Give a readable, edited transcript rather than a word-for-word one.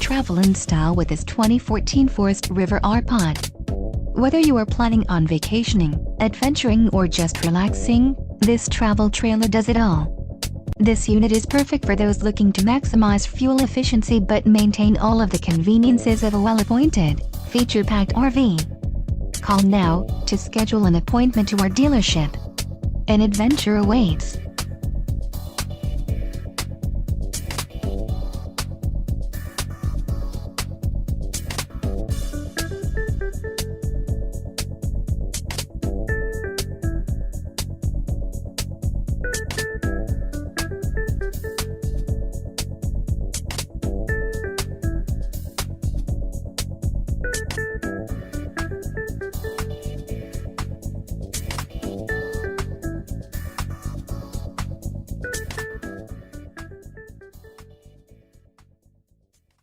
Travel in style with this 2014 Forest River R-Pod. Whether you are planning on vacationing, adventuring or just relaxing, this travel trailer does it all. This unit is perfect for those looking to maximize fuel efficiency but maintain all of the conveniences of a well-appointed, feature-packed RV. Call now to schedule an appointment to our dealership. An adventure awaits.